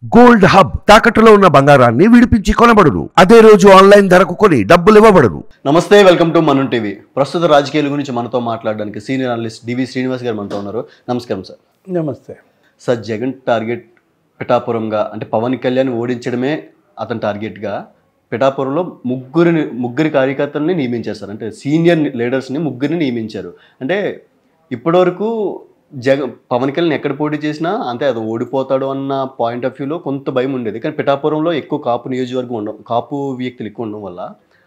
Gold hub తాకట్టులో ఉన్న బంగారాన్ని విడిపించి కొనబడును. అదే రోజు ఆన్లైన్ ధరకు కొని డబ్బులు ఇవ్వబడును. నమస్తే, వెల్కమ్ టు మనం టీవీ. ప్రస్తుత రాజకీయాల గురించి మనతో మాట్లాడడానికి సీనియర్ అనలిస్ట్ డివి శ్రీనివాస్ గారు మనతో ఉన్నారు. నమస్కారం సార్. నమస్తే సార్, జగన్ టార్గెట్ పిఠాపురంగా, అంటే పవన్ కళ్యాణ్ ఓడించడమే అతని టార్గెట్గా పిఠాపురంలో ముగ్గురి కార్యకర్తలని నియమించారు సార్. అంటే సీనియర్ లీడర్స్ని ముగ్గురిని నియమించారు. అంటే ఇప్పటివరకు పవన్ కళ్యాణ్ ఎక్కడ పోటీ చేసినా అంతే అది ఓడిపోతాడు అన్న పాయింట్ ఆఫ్ వ్యూలో కొంత భయం ఉండేది. కానీ పిఠాపురంలో ఎక్కువ కాపు నియోజకవర్గం ఉండడం, కాపు వ్యక్తులు ఎక్కువ ఉండడం వల్ల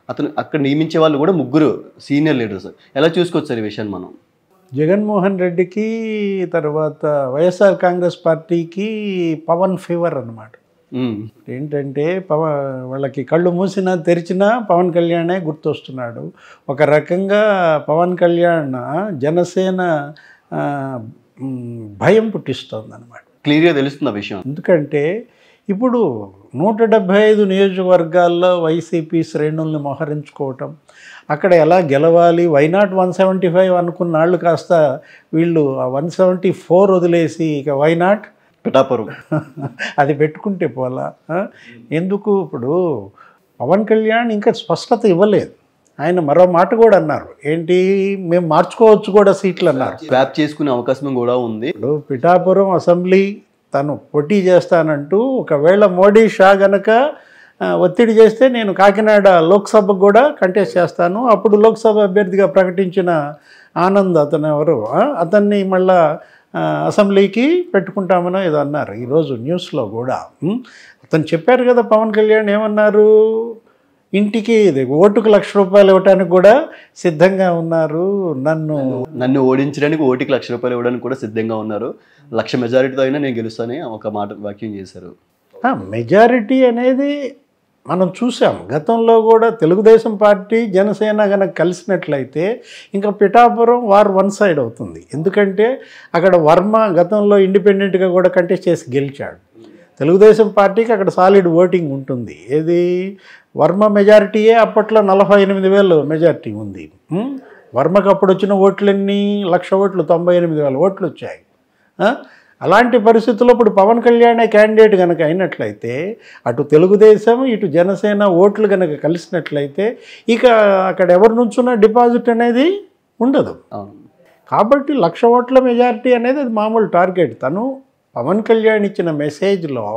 అతను అక్కడ నియమించే వాళ్ళు కూడా ముగ్గురు సీనియర్ లీడర్స్. ఎలా చూసుకోవచ్చు సార్ ఈ విషయాన్ని మనం? జగన్మోహన్ రెడ్డికి తర్వాత వైఎస్ఆర్ కాంగ్రెస్ పార్టీకి పవన్ ఫీవర్ అన్నమాట. ఏంటంటే వాళ్ళకి కళ్ళు మూసినా తెరిచినా పవన్ కళ్యాణే గుర్తొస్తున్నాడు. ఒక రకంగా పవన్ కళ్యాణ్ జనసేన భయం పుట్టిస్తుంది అన్నమాట. క్లియర్గా తెలుస్తుంది ఆ విషయం. ఎందుకంటే ఇప్పుడు 175 నియోజకవర్గాల్లో వైసీపీ శ్రేణుల్ని మోహరించుకోవటం, అక్కడ ఎలా గెలవాలి, వైనాట్ 175 అనుకున్న వాళ్ళు కాస్త వీళ్ళు 174 వదిలేసి ఇక వైనాట్ పిఠాపురం అది పెట్టుకుంటే పోలా. ఎందుకు ఇప్పుడు పవన్ కళ్యాణ్ ఇంకా స్పష్టత ఇవ్వలేదు. ఆయన మరో మాట కూడా అన్నారు, ఏంటి మేము మార్చుకోవచ్చు కూడా సీట్లు అన్నారు. స్వాప్ చేసుకునే అవకాశం కూడా ఉంది. ఇప్పుడు పిఠాపురం అసెంబ్లీ తను పోటీ చేస్తానంటూ ఒకవేళ మోడీ షా గనక ఒత్తిడి చేస్తే నేను కాకినాడ లోక్సభకు కూడా కంటెస్ట్ చేస్తాను, అప్పుడు లోక్సభ అభ్యర్థిగా ప్రకటించిన ఆనంద్ అతను ఎవరు, అతన్ని మళ్ళా అసెంబ్లీకి పెట్టుకుంటామనో ఏదో అన్నారు ఈరోజు న్యూస్లో కూడా. అతను చెప్పారు కదా పవన్ కళ్యాణ్ ఏమన్నారు, ఇంటికి ఓటుకు ₹1,00,000 ఇవ్వడానికి కూడా సిద్ధంగా ఉన్నారు, నన్ను ఓడించడానికి ఓటుకి ₹1,00,000 ఇవ్వడానికి కూడా సిద్ధంగా ఉన్నారు, 1,00,000 మెజారిటీతో అయినా నేను గెలుస్తానని ఒక మాట వాక్యం చేశారు. మెజారిటీ అనేది మనం చూసాం గతంలో కూడా. తెలుగుదేశం పార్టీ జనసేన కనుక కలిసినట్లయితే ఇంకా పిఠాపురం వన్ సైడ్ అవుతుంది. ఎందుకంటే అక్కడ వర్మ గతంలో ఇండిపెండెంట్గా కూడా కంటెస్ట్ చేసి గెలిచాడు. తెలుగుదేశం పార్టీకి అక్కడ సాలిడ్ ఓటింగ్ ఉంటుంది. ఏది వర్మ మెజారిటీయే అప్పట్లో 48,000 మెజారిటీ ఉంది. వర్మకు అప్పుడు వచ్చిన ఓట్లన్నీ 1,00,000 ఓట్లు, 98,000 ఓట్లు వచ్చాయి. అలాంటి పరిస్థితుల్లో ఇప్పుడు పవన్ కళ్యాణే క్యాండిడేట్ కనుక అయినట్లయితే అటు తెలుగుదేశం ఇటు జనసేన ఓట్లు కనుక కలిసినట్లయితే ఇక అక్కడ ఎవరి నుంచున్న డిపాజిట్ అనేది ఉండదు. కాబట్టి 1,00,000 ఓట్ల మెజారిటీ అనేది అది మామూలు టార్గెట్. తను పవన్ కళ్యాణ్ ఇచ్చిన మెసేజ్లో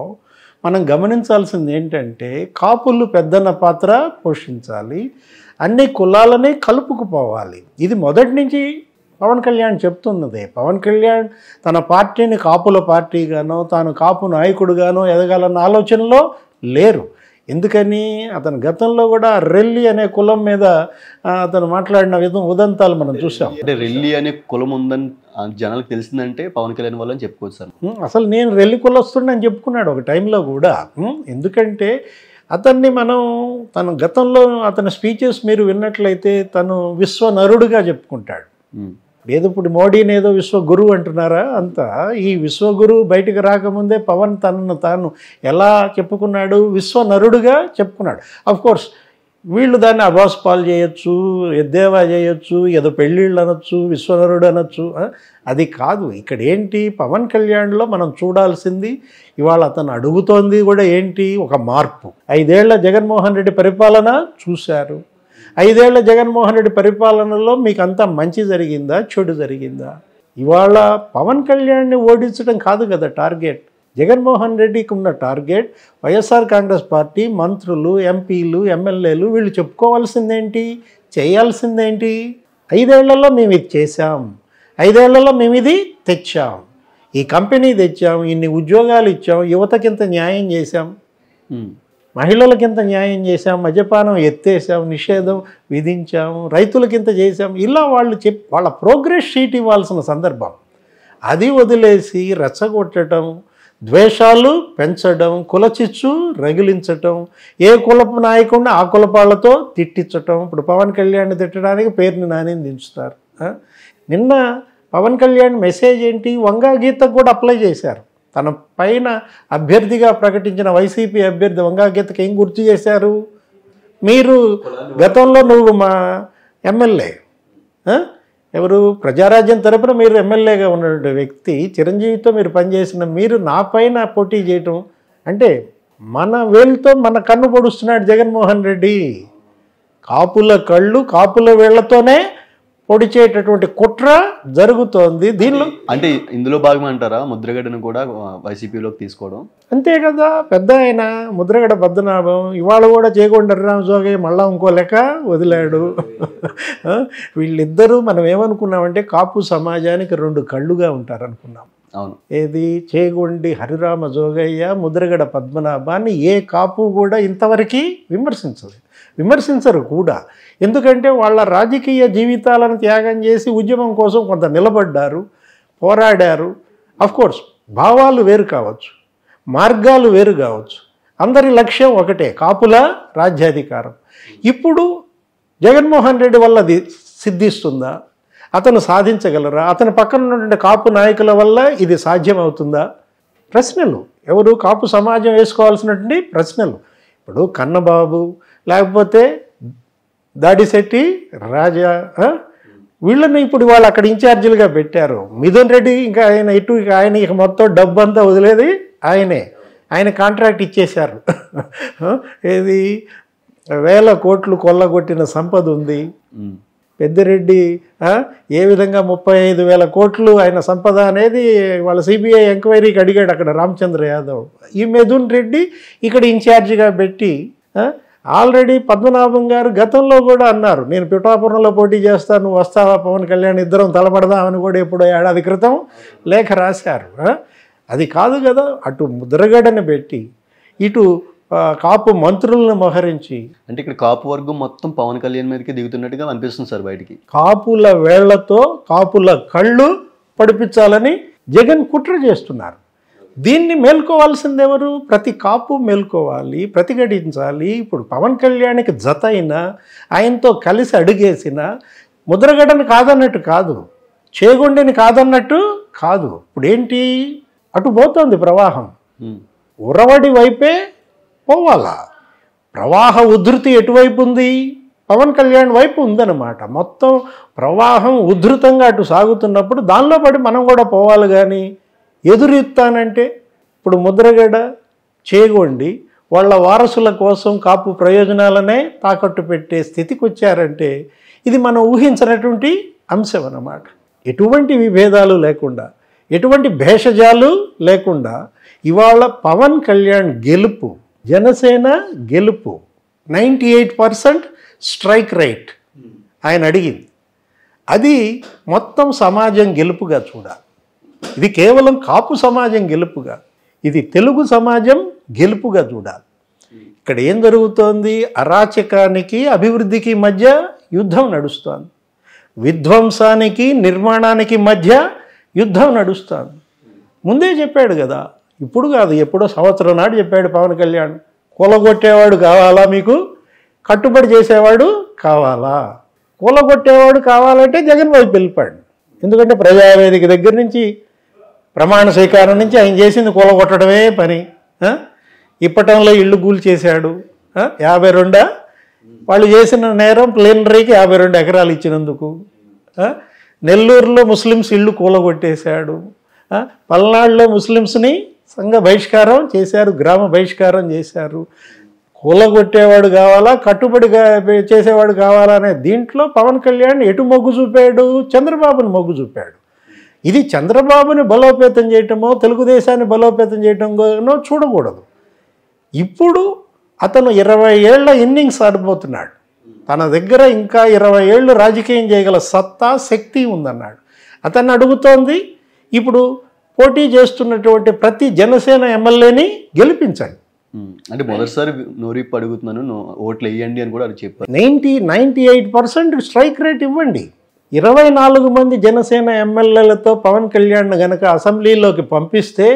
మనం గమనించాల్సింది ఏంటంటే కాపులు పెద్దన్న పాత్ర పోషించాలి, అన్ని కులాలని కలుపుకుపోవాలి. ఇది మొదటి నుంచి పవన్ కళ్యాణ్ చెప్తున్నదే. పవన్ కళ్యాణ్ తన పార్టీని కాపుల పార్టీగానో తాను కాపు నాయకుడుగానో ఎదగాలన్న ఆలోచనలో లేరు. ఎందుకని అతను గతంలో కూడా రెల్లి అనే కులం మీద అతను మాట్లాడిన ఉదంతాలు మనం చూసాం. అంటే రెల్లి అనే కులం ఉందని జనాలకు తెలిసిందంటే పవన్ కళ్యాణ్ వల్ల చెప్పుకోవచ్చు సార్. అసలు నేను రెల్లి కులస్తుడిని చెప్పుకున్నాడు ఒక టైంలో కూడా. ఎందుకంటే అతన్ని మనం తన గతంలో అతని స్పీచెస్ మీరు విన్నట్లయితే తను విశ్వనరుడుగా చెప్పుకుంటాడు. ఏదో ఇప్పుడు మోడీని ఏదో విశ్వగురువు అంటున్నారా, అంతా ఈ విశ్వగురు బయటికి రాకముందే పవన్ తనను తాను ఎలా చెప్పుకున్నాడు, విశ్వనరుడుగా చెప్పుకున్నాడు. అఫ్కోర్స్ వీళ్ళు దాన్ని అబాస్పాలు చేయొచ్చు, ఎద్దేవా చేయొచ్చు, ఏదో పెళ్ళిళ్ళు అనొచ్చు, విశ్వనరుడు అనొచ్చు. అది కాదు. ఇక్కడ ఏంటి పవన్ కళ్యాణ్లో మనం చూడాల్సింది, ఇవాళ అతను అడుగుతోంది కూడా ఏంటి, ఒక మార్పు. 5 ఏళ్ల జగన్మోహన్ రెడ్డి పరిపాలన చూశారు. 5 ఏళ్ల జగన్మోహన్ రెడ్డి పరిపాలనలో మీకు అంతా మంచి జరిగిందా, చెడు జరిగిందా? ఇవాళ పవన్ కళ్యాణ్ని ఓడించడం కాదు కదా టార్గెట్. జగన్మోహన్ రెడ్డికి ఉన్న టార్గెట్ వైఎస్ఆర్ కాంగ్రెస్ పార్టీ మంత్రులు, ఎంపీలు, ఎమ్మెల్యేలు వీళ్ళు చెప్పుకోవాల్సిందేంటి, చేయాల్సిందేంటి? 5 ఏళ్లలో మేము ఇది చేశాం, 5 ఏళ్లలో మేము ఇది తెచ్చాం, ఈ కంపెనీ తెచ్చాం, ఇన్ని ఉద్యోగాలు ఇచ్చాం, యువతకింత న్యాయం చేశాం, మహిళలకింత న్యాయం చేశాం, మద్యపానం ఎత్తేసాం, నిషేధం విధించాం, రైతులకింత చేశాం. ఇలా వాళ్ళు వాళ్ళ ప్రోగ్రెస్ షీట్ ఇవ్వాల్సిన సందర్భం. అది వదిలేసి రెచ్చగొట్టడం, ద్వేషాలు పెంచడం, కులచిచ్చు రగిలించటం, ఏ కులపు నాయకుడిని ఆ కులపాలతో తిట్టించటం. ఇప్పుడు పవన్ కళ్యాణ్ తిట్టడానికి పేరుని నానిని దించుతారు. నిన్న పవన్ కళ్యాణ్ మెసేజ్ ఏంటి, వంగా గీతకు కూడా అప్లై చేశారు. తన పైన అభ్యర్థిగా ప్రకటించిన వైసీపీ అభ్యర్థి వంగా గీతకు ఏం గుర్తు చేశారు, మీరు గతంలో నువ్వు మా ఎమ్మెల్యే, ఎవరు ప్రజారాజ్యం తరపున మీరు ఎమ్మెల్యేగా ఉన్న వ్యక్తి, చిరంజీవితో మీరు పనిచేసిన మీరు నా పైన పోటీ చేయటం అంటే మన వేలుతో మన కన్ను పొడుస్తున్నాడు జగన్మోహన్ రెడ్డి. కాపుల కళ్ళు కాపుల వేళ్లతోనే పొడిచేటటువంటి కుట్ర జరుగుతోంది. దీనిలో అంటే ఇందులో భాగం అంటారా ముద్రగడను కూడా వైసీపీలోకి తీసుకోవడం? అంతే కదా, పెద్ద ఆయన ముద్రగడ పద్మనాభం ఇవాళ కూడా చేకొండరామ జోగయ్య మళ్ళా ఇంకో లెక్క వదిలాడు. వీళ్ళిద్దరూ మనం ఏమనుకున్నామంటే కాపు సమాజానికి రెండు కళ్ళుగా ఉంటారనుకున్నాం. అవును. ఏది చేగొండి హరిరామ జోగయ్య, ముద్రగడ పద్మనాభాన్ని ఏ కాపు కూడా ఇంతవరకు విమర్శించరు కూడా. ఎందుకంటే వాళ్ళ రాజకీయ జీవితాలను త్యాగం చేసి ఉద్యమం కోసం కొంత నిలబడ్డారు, పోరాడారు. కోర్స్ భావాలు వేరు కావచ్చు, మార్గాలు వేరు కావచ్చు, అందరి లక్ష్యం ఒకటే, కాపుల రాజ్యాధికారం. ఇప్పుడు జగన్మోహన్ రెడ్డి వల్ల అది సిద్ధిస్తుందా? అతను సాధించగలరా? అతని పక్కన ఉన్నటువంటి కాపు నాయకుల వల్ల ఇది సాధ్యమవుతుందా? ప్రశ్నలు ఎవరు కాపు సమాజం వేసుకోవాల్సినటువంటి ప్రశ్నలు. ఇప్పుడు కన్నబాబు లేకపోతే దాడిశెట్టి రాజా వీళ్ళని ఇప్పుడు వాళ్ళు అక్కడ ఇన్ఛార్జీలుగా పెట్టారు. మిథున్ రెడ్డి ఇంకా ఆయన ఇక మొత్తం డబ్బు అంతా వదిలేది ఆయన కాంట్రాక్ట్ ఇచ్చేశారు. ఏది 1000 కోట్లు కొల్లగొట్టిన సంపద ఉంది. పెద్దిరెడ్డి ఏ విధంగా 35,000 కోట్లు ఆయన సంపద అనేది వాళ్ళ సిబిఐ ఎంక్వైరీకి అడిగాడు అక్కడ రామచంద్ర యాదవ్. ఈ మిథున్ రెడ్డి ఇక్కడ ఇన్ఛార్జిగా పెట్టి ఆల్రెడీ పద్మనాభం గారు గతంలో కూడా అన్నారు, నేను పిఠాపురంలో పోటీ చేస్తాను, నువ్వు వస్తావా పవన్ కళ్యాణ్, ఇద్దరం తలపడదామని కూడా ఎప్పుడో ఏడాది క్రితం లేఖ రాశారు. అది కాదు కదా, అటు ముద్రగడని పెట్టి ఇటు కాపు మంత్రులను మోహరించి, అంటే ఇక్కడ కాపు వర్గం మొత్తం పవన్ కళ్యాణ్ మీదకి దిగుతున్నట్టుగా అనిపిస్తుంది సార్ బయటికి. కాపుల వేళ్లతో కాపుల కళ్ళు పడిపించాలని జగన్ కుట్ర చేస్తున్నారు. దీన్ని మేల్కోవాల్సింది ఎవరు? ప్రతి కాపు మేల్కోవాలి, ప్రతిఘటించాలి. ఇప్పుడు పవన్ కళ్యాణ్కి జత అయినా, ఆయనతో కలిసి అడుగేసిన ముద్రగడని కాదన్నట్టు కాదు, చేగొండిని కాదన్నట్టు కాదు. ఇప్పుడు ఏంటి, అటు పోతోంది ప్రవాహం, ఉరవడి వైపే పోవాలా. ప్రవాహ ఉధృతి ఎటువైపు ఉంది? పవన్ కళ్యాణ్ వైపు ఉందన్నమాట. మొత్తం ప్రవాహం ఉధృతంగా అటు సాగుతున్నప్పుడు దానిలో పడి మనం కూడా పోవాలి. కానీ ఎదురెత్తానంటే ఇప్పుడు ముద్రగడ చేగొండి వాళ్ళ వారసుల కోసం కాపు ప్రయోజనాలనే తాకట్టు పెట్టే స్థితికి వచ్చారంటే ఇది మనం ఊహించినటువంటి అంశం అన్నమాట. ఎటువంటి విభేదాలు లేకుండా, ఎటువంటి భేషజాలు లేకుండా ఇవాళ పవన్ కళ్యాణ్ గెలుపు, జనసేన గెలుపు 98% స్ట్రైక్ రేట్ ఆయన అడిగింది. అది మొత్తం సమాజం గెలుపుగా చూడాలి. ఇది కేవలం కాపు సమాజం గెలుపుగా, ఇది తెలుగు సమాజం గెలుపుగా చూడాలి. ఇక్కడ ఏం జరుగుతోంది? అరాచకానికి అభివృద్ధికి మధ్య యుద్ధం నడుస్తోంది. విధ్వంసానికి నిర్మాణానికి మధ్య యుద్ధం నడుస్తోంది. ముందే చెప్పాడు కదా, ఇప్పుడు కాదు ఎప్పుడో సంవత్సరం నాడు చెప్పాడు పవన్ కళ్యాణ్, కూలగొట్టేవాడు కావాలా మీకు, కట్టుబడి చేసేవాడు కావాలా. కూలగొట్టేవాడు కావాలంటే జగన్ వైపు వెళ్ళిపోయాడు. ఎందుకంటే ప్రజావేదిక దగ్గర నుంచి ప్రమాణ స్వీకారం నుంచి ఆయన చేసింది కూలగొట్టడమే పని. ఇప్పటంలో ఇళ్ళు కూల్ చేశాడు. 52 వాళ్ళు చేసిన నేరం ప్లేనరీకి 52 ఎకరాలు ఇచ్చినందుకు. నెల్లూరులో ముస్లిమ్స్ ఇళ్ళు కూలగొట్టేశాడు. పల్నాడులో ముస్లిమ్స్ని సంఘ బహిష్కారం చేశారు, గ్రామ బహిష్కారం చేశారు. కూలగొట్టేవాడు కావాలా, కట్టుబడిగా చేసేవాడు కావాలా అనే దీంట్లో పవన్ కళ్యాణ్ ఎటు మొగ్గు చూపాడు? చంద్రబాబుని మొగ్గు చూపాడు. ఇది చంద్రబాబుని బలోపేతం చేయటమో తెలుగుదేశాన్ని బలోపేతం చేయటమో చూడకూడదు. ఇప్పుడు అతను 20 ఏళ్ల ఇన్నింగ్స్ ఆడిపోతున్నాడు. తన దగ్గర ఇంకా 20 ఏళ్ళు రాజకీయం చేయగల సత్తా, శక్తి ఉందన్నాడు. అతన్ని అడుగుతోంది ఇప్పుడు పోటీ చేస్తున్నటువంటి ప్రతి జనసేన ఎమ్మెల్యేని గెలిపించండి. అంటే మొదటిసారి నోరిప్పు అడుగుతున్నాను, ఓట్లు వేయండి అని కూడా అది చెప్పారు. 98% స్ట్రైక్ రేట్ ఇవ్వండి. 24 మంది జనసేన ఎమ్మెల్యేలతో పవన్ కళ్యాణ్ గనక అసెంబ్లీలోకి పంపిస్తే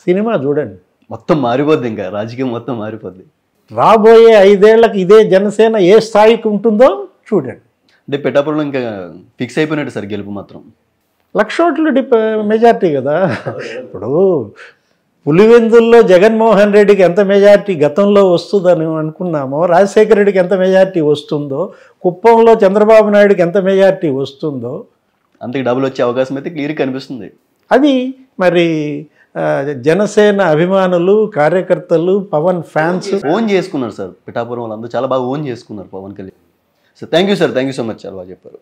సినిమా చూడండి, మొత్తం మారిపోద్ది, ఇంకా రాజకీయం మొత్తం మారిపోద్ది. రాబోయే 5 ఏళ్లకు ఇదే జనసేన ఏ స్థాయికి ఉంటుందో చూడండి. అంటే పిఠాపురంలో ఇంకా ఫిక్స్ అయిపోయినట్టు సార్ గెలుపు మాత్రం. 1,00,000 ఓట్లు మెజార్టీ కదా. ఇప్పుడు పులివెందుల్లో జగన్మోహన్ రెడ్డికి ఎంత మెజార్టీ గతంలో వస్తుందని అనుకున్నామో, రాజశేఖర రెడ్డికి ఎంత మెజార్టీ వస్తుందో, కుప్పంలో చంద్రబాబు నాయుడుకి ఎంత మెజార్టీ వస్తుందో అంతకు డబుల్ వచ్చే అవకాశం అయితే క్లియర్గా కనిపిస్తుంది. అది మరి జనసేన అభిమానులు, కార్యకర్తలు, పవన్ ఫ్యాన్స్ ఓన్ చేసుకున్నారు సార్. పిఠాపురం వాళ్ళందరూ చాలా బాగా ఓన్ చేసుకున్నారు Pawan Kalyan. Sir thank you sir, thank you so much, చాలా బాగా చెప్పారు.